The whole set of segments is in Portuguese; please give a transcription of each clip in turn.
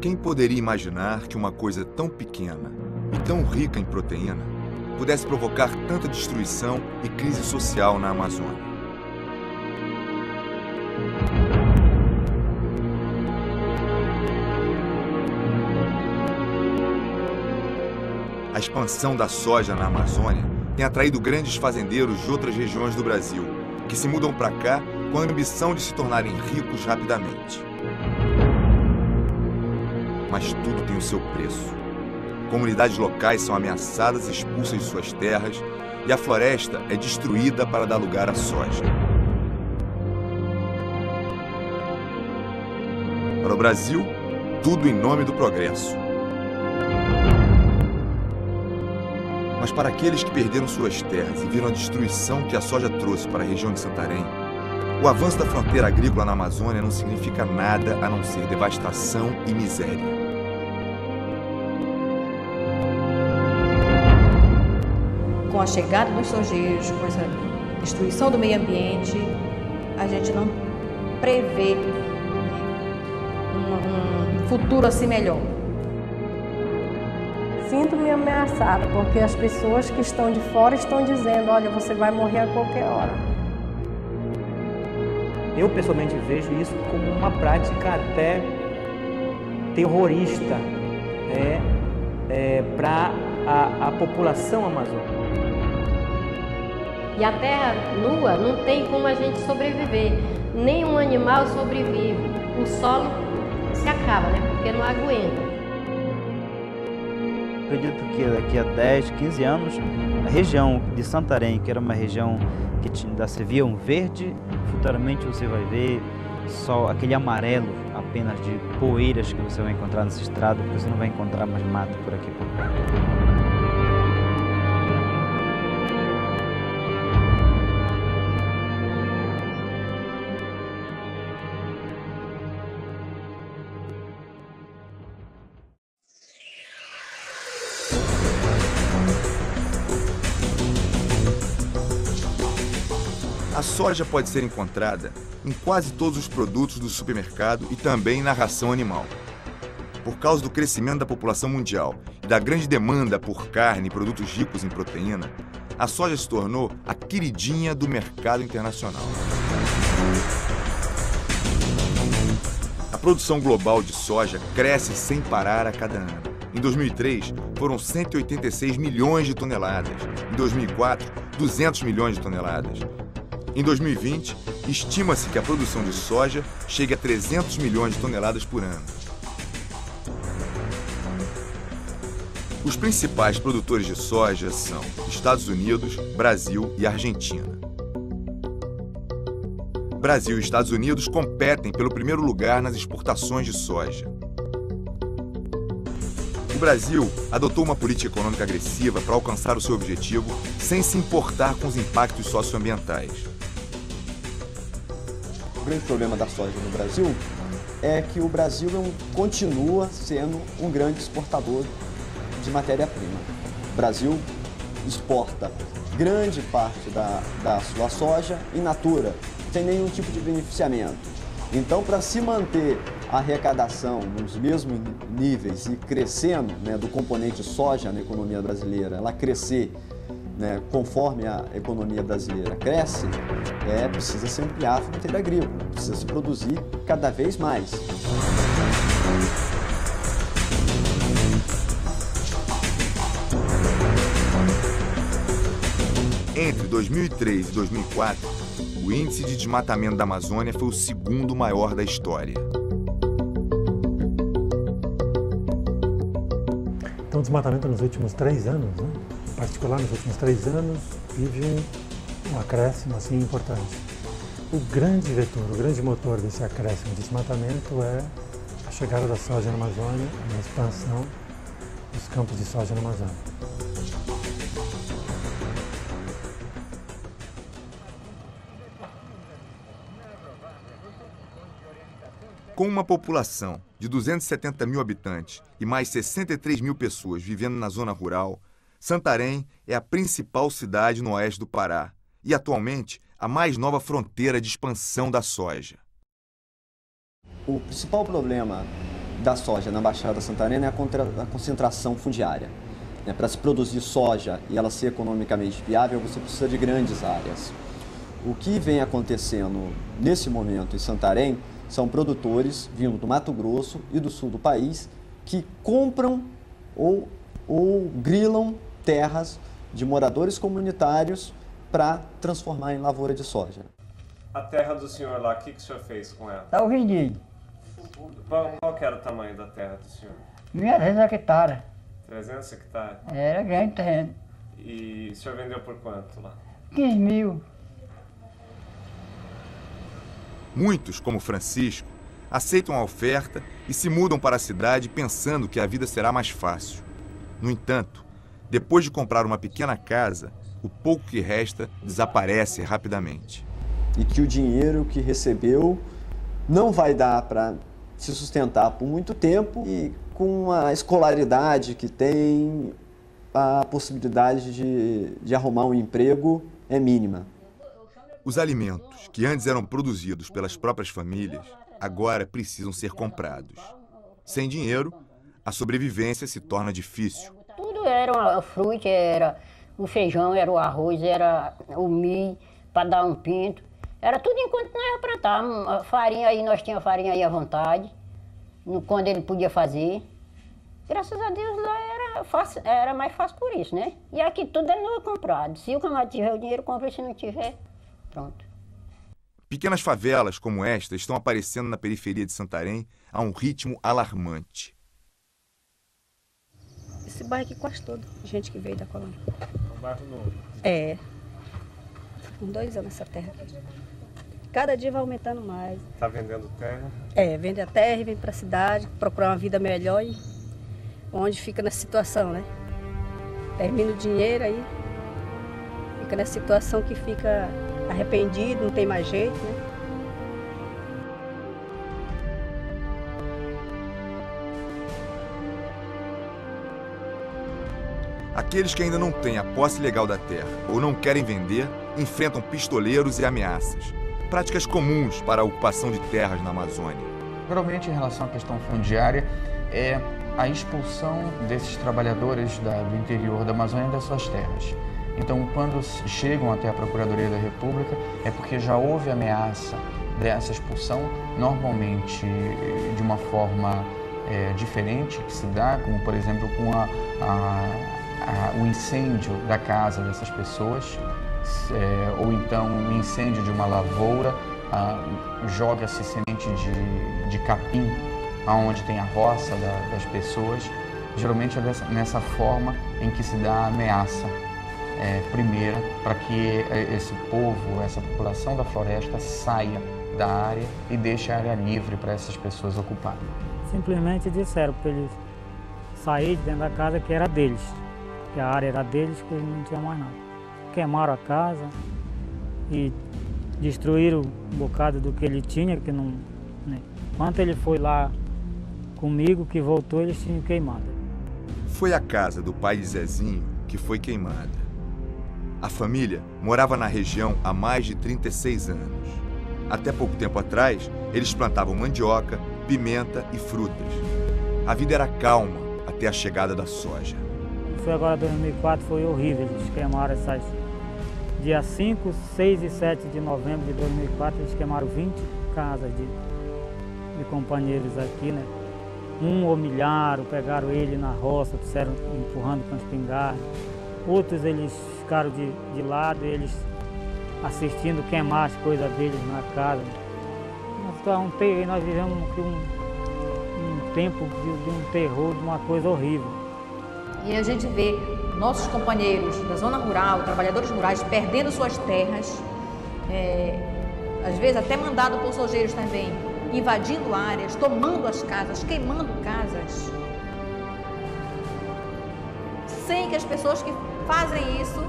Quem poderia imaginar que uma coisa tão pequena e tão rica em proteína pudesse provocar tanta destruição e crise social na Amazônia? A expansão da soja na Amazônia tem atraído grandes fazendeiros de outras regiões do Brasil, que se mudam para cá com a ambição de se tornarem ricos rapidamente. Mas tudo tem o seu preço. Comunidades locais são ameaçadas e expulsas de suas terras, e a floresta é destruída para dar lugar à soja. Para o Brasil, tudo em nome do progresso. Mas para aqueles que perderam suas terras e viram a destruição que a soja trouxe para a região de Santarém, o avanço da fronteira agrícola na Amazônia não significa nada a não ser devastação e miséria. Com a chegada dos sojeiros, com essa destruição do meio ambiente, a gente não prevê um futuro assim melhor. Sinto-me ameaçada, porque as pessoas que estão de fora estão dizendo, olha, você vai morrer a qualquer hora. Eu, pessoalmente, vejo isso como uma prática até terrorista para a população amazônica. E a terra nua não tem como a gente sobreviver. Nenhum animal sobrevive. O solo se acaba, né? Porque não aguenta. Acredito que daqui a 10, 15 anos, a região de Santarém, que era uma região que ainda se via um verde, futuramente você vai ver só aquele amarelo apenas de poeiras que você vai encontrar nessa estrada, porque você não vai encontrar mais mato por aqui por perto. A soja pode ser encontrada em quase todos os produtos do supermercado e também na ração animal. Por causa do crescimento da população mundial e da grande demanda por carne e produtos ricos em proteína, a soja se tornou a queridinha do mercado internacional. A produção global de soja cresce sem parar a cada ano. Em 2003, foram 186 milhões de toneladas. Em 2004, 200 milhões de toneladas. Em 2020, estima-se que a produção de soja chegue a 300 milhões de toneladas por ano. Os principais produtores de soja são Estados Unidos, Brasil e Argentina. Brasil e Estados Unidos competem pelo primeiro lugar nas exportações de soja. O Brasil adotou uma política econômica agressiva para alcançar o seu objetivo sem se importar com os impactos socioambientais. O grande problema da soja no Brasil é que o Brasil continua sendo um grande exportador de matéria-prima. O Brasil exporta grande parte da sua soja in natura, sem nenhum tipo de beneficiamento. Então, para se manter a arrecadação nos mesmos níveis e crescendo, né, do componente soja na economia brasileira, ela crescer, né, conforme a economia brasileira cresce, precisa se ampliar a fronteira agrícola, precisa se produzir cada vez mais. Entre 2003 e 2004, o índice de desmatamento da Amazônia foi o segundo maior da história. Então, o desmatamento nos últimos 3 anos, né? Em particular nos últimos 3 anos, vive um acréscimo assim, importante. O grande vetor, o grande motor desse acréscimo de desmatamento é a chegada da soja na Amazônia, a expansão dos campos de soja na Amazônia. Com uma população de 270 mil habitantes e mais 63 mil pessoas vivendo na zona rural, Santarém é a principal cidade no oeste do Pará e, atualmente, a mais nova fronteira de expansão da soja. O principal problema da soja na Baixada Santarena é a concentração fundiária. Para se produzir soja e ela ser economicamente viável, você precisa de grandes áreas. O que vem acontecendo nesse momento em Santarém são produtores vindo do Mato Grosso e do sul do país que compram ou grilam terras de moradores comunitários para transformar em lavoura de soja. A terra do senhor lá, o que o senhor fez com ela? Eu vendi. Qual que era o tamanho da terra do senhor? 300 hectares. 300 hectares? Era grande terreno. E o senhor vendeu por quanto lá? 15 mil. Muitos, como Francisco, aceitam a oferta e se mudam para a cidade pensando que a vida será mais fácil. No entanto, depois de comprar uma pequena casa, o pouco que resta desaparece rapidamente. E que o dinheiro que recebeu não vai dar para se sustentar por muito tempo e com a escolaridade que tem, a possibilidade de arrumar um emprego é mínima. Os alimentos que antes eram produzidos pelas próprias famílias, agora precisam ser comprados. Sem dinheiro, a sobrevivência se torna difícil. Tudo era fruta, era o feijão, era o arroz, era o milho para dar um pinto. Era tudo enquanto nós ia plantar. A farinha aí, nós tínhamos farinha aí à vontade, quando ele podia fazer. Graças a Deus lá era mais fácil por isso, né? E aqui tudo é comprado. Se o camarada tiver o dinheiro, compra, se não tiver, pronto. Pequenas favelas como esta estão aparecendo na periferia de Santarém a um ritmo alarmante. Esse bairro aqui quase todo, gente que veio da colônia. É um bairro novo? É. Com 2 anos essa terra aqui. Cada dia vai aumentando mais. Está vendendo terra? É, vende a terra e vem para a cidade, procurar uma vida melhor e onde fica nessa situação, né? Termina o dinheiro aí, fica nessa situação que fica arrependido, não tem mais jeito, né? Aqueles que ainda não têm a posse legal da terra ou não querem vender, enfrentam pistoleiros e ameaças. Práticas comuns para a ocupação de terras na Amazônia. Geralmente, em relação à questão fundiária, é a expulsão desses trabalhadores do interior da Amazônia das suas terras. Então, quando chegam até a Procuradoria da República, é porque já houve ameaça dessa expulsão, normalmente de uma forma diferente que se dá, como, por exemplo, com o incêndio da casa dessas pessoas, ou então o incêndio de uma lavoura, joga-se semente de capim aonde tem a roça das pessoas. Geralmente é nessa forma em que se dá a ameaça primeira para que esse povo, essa população da floresta saia da área e deixe a área livre para essas pessoas ocuparem. Simplesmente disseram para eles saírem de dentro da casa que era deles, que a área era deles, que eles não tinham mais nada. Queimaram a casa e destruíram um bocado do que ele tinha, que não, né? Quando ele foi lá comigo, que voltou, eles tinham queimado. Foi a casa do pai de Zezinho que foi queimada. A família morava na região há mais de 36 anos. Até pouco tempo atrás, eles plantavam mandioca, pimenta e frutas. A vida era calma até a chegada da soja. Foi agora 2004, foi horrível, eles queimaram essas... Dia 5, 6 e 7 de novembro de 2004, eles queimaram 20 casas de companheiros aqui, né? Humilharam, pegaram ele na roça, disseram, empurrando com espingarda. Outros eles ficaram de lado, eles assistindo queimar as coisas deles na casa. Nós vivemos aqui um tempo de um terror, de uma coisa horrível. E a gente vê nossos companheiros da zona rural, trabalhadores rurais, perdendo suas terras, às vezes até mandado por sojeiros também, invadindo áreas, tomando as casas, queimando casas, sem que as pessoas que fazem isso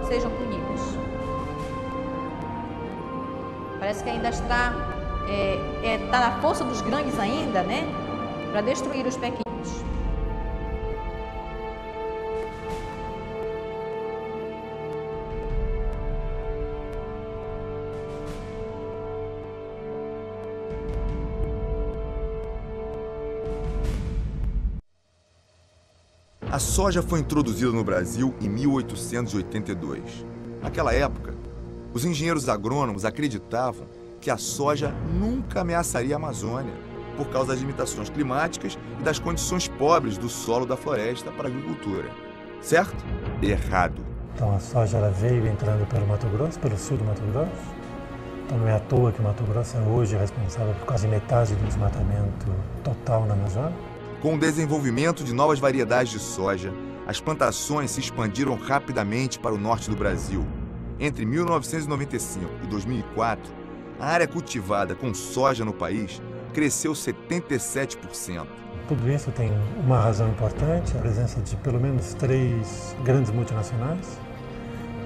sejam punidas. Parece que ainda está na força dos grandes ainda, né, para destruir os pequenos. A soja foi introduzida no Brasil em 1882. Naquela época, os engenheiros agrônomos acreditavam que a soja nunca ameaçaria a Amazônia por causa das limitações climáticas e das condições pobres do solo da floresta para a agricultura. Certo? Errado. Então a soja ela veio entrando pelo Mato Grosso, pelo sul do Mato Grosso. Então não é à toa que o Mato Grosso é hoje responsável por quase metade do desmatamento total na Amazônia. Com o desenvolvimento de novas variedades de soja, as plantações se expandiram rapidamente para o norte do Brasil. Entre 1995 e 2004, a área cultivada com soja no país cresceu 77%. Tudo isso tem uma razão importante, a presença de pelo menos 3 grandes multinacionais,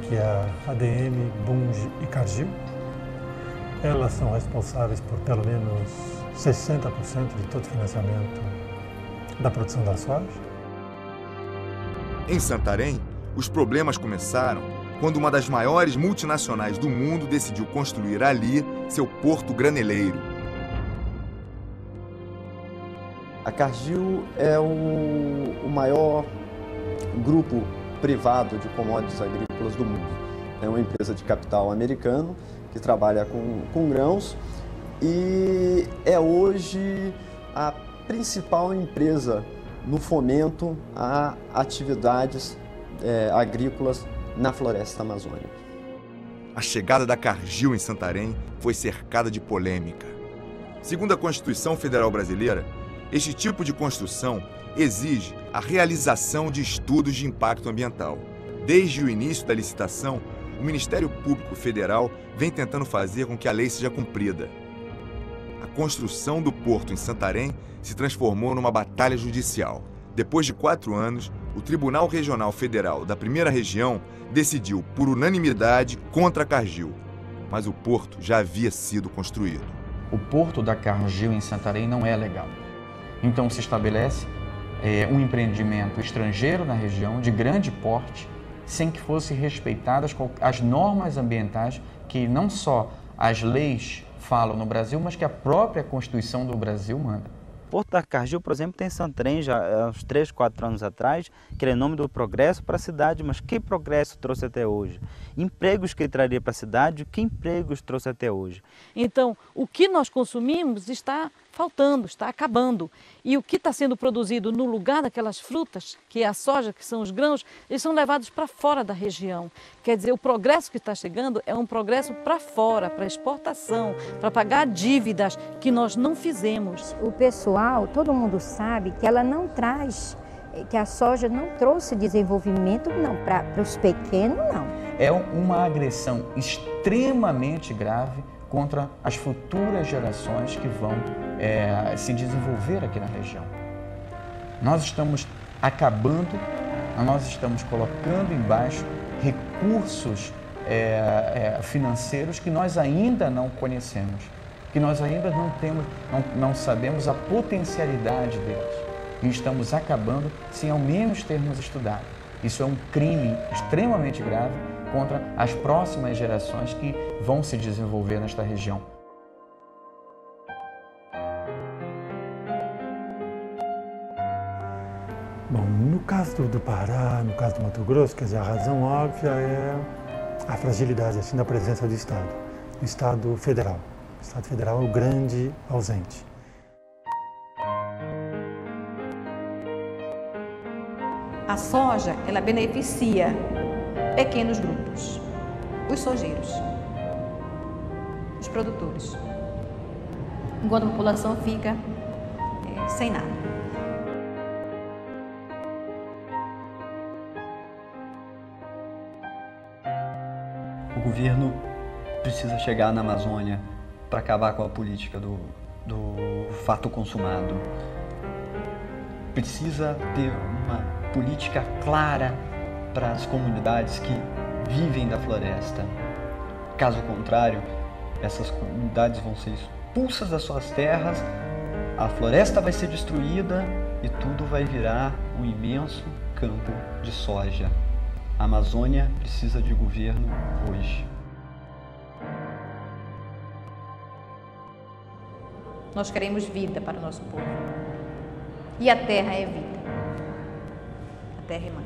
que é a ADM, Bunge e Cargill. Elas são responsáveis por pelo menos 60% de todo o financiamento da produção da soja. Em Santarém, os problemas começaram quando uma das maiores multinacionais do mundo decidiu construir ali seu porto graneleiro. A Cargill é o maior grupo privado de commodities agrícolas do mundo. É uma empresa de capital americano que trabalha com grãos e é hoje a principal empresa no fomento a atividades agrícolas na floresta amazônica. A chegada da Cargill em Santarém foi cercada de polêmica. Segundo a Constituição Federal Brasileira, este tipo de construção exige a realização de estudos de impacto ambiental. Desde o início da licitação, o Ministério Público Federal vem tentando fazer com que a lei seja cumprida. A construção do porto em Santarém se transformou numa batalha judicial. Depois de 4 anos, o Tribunal Regional Federal da Primeira Região decidiu por unanimidade contra a Cargill, mas o porto já havia sido construído. O porto da Cargill em Santarém não é legal. Então se estabelece um empreendimento estrangeiro na região de grande porte, sem que fossem respeitadas as normas ambientais que não só as leis falam no Brasil, mas que a própria Constituição do Brasil manda. O Porto da Cargill, por exemplo, tem em Santarém já há uns 3, 4 anos atrás, que ele é nome do progresso para a cidade, mas que progresso trouxe até hoje? Empregos que ele traria para a cidade, que empregos trouxe até hoje? Então, o que nós consumimos está faltando, está acabando. E o que está sendo produzido no lugar daquelas frutas, que é a soja, que são os grãos, eles são levados para fora da região. Quer dizer, o progresso que está chegando é um progresso para fora, para exportação, para pagar dívidas que nós não fizemos. O pessoal, todo mundo sabe que ela não traz, que a soja não trouxe desenvolvimento não, para os pequenos, não. É uma agressão extremamente grave contra as futuras gerações que vão se desenvolver aqui na região. Nós estamos acabando, nós estamos colocando embaixo recursos financeiros que nós ainda não conhecemos, que nós ainda não sabemos a potencialidade deles. E estamos acabando sem ao menos termos estudado. Isso é um crime extremamente grave contra as próximas gerações que vão se desenvolver nesta região. Bom, no caso do Pará, no caso do Mato Grosso, quer dizer, a razão óbvia é a fragilidade assim, da presença do Estado, do Estado federal. O Estado federal é o grande ausente. A soja, ela beneficia pequenos grupos, os sojeiros, os produtores, enquanto a população fica sem nada. O governo precisa chegar na Amazônia para acabar com a política do fato consumado. Precisa ter uma política clara para as comunidades que vivem da floresta. Caso contrário, essas comunidades vão ser expulsas das suas terras, a floresta vai ser destruída e tudo vai virar um imenso campo de soja. A Amazônia precisa de governo hoje. Nós queremos vida para o nosso povo. E a terra é vida. A Térrima.